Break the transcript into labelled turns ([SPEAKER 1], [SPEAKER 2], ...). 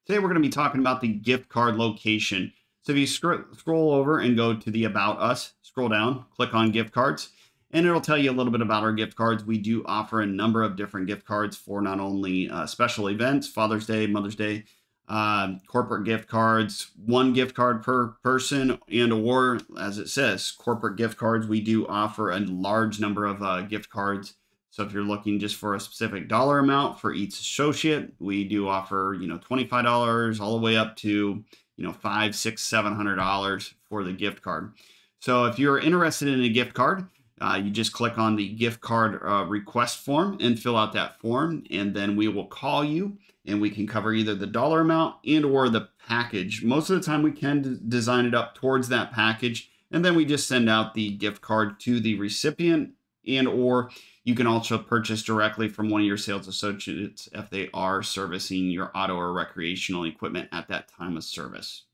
[SPEAKER 1] Today we're going to be talking about the gift card location. So if you scroll over and go to the About Us, scroll down, click on gift cards, and it'll tell you a little bit about our gift cards. We do offer a number of different gift cards for not only special events, Father's Day, Mother's Day, corporate gift cards, one gift card per person, and or, as it says, corporate gift cards. We do offer a large number of gift cards. So if you're looking just for a specific dollar amount for each associate, we do offer, $25 all the way up to, five, six, $700 for the gift card. So if you're interested in a gift card, you just click on the gift card request form and fill out that form, and then we will call you and we can cover either the dollar amount and or the package. Most of the time we can design it up towards that package, and then we just send out the gift card to the recipient, and or you can also purchase directly from one of your sales associates if they are servicing your auto or recreational equipment at that time of service.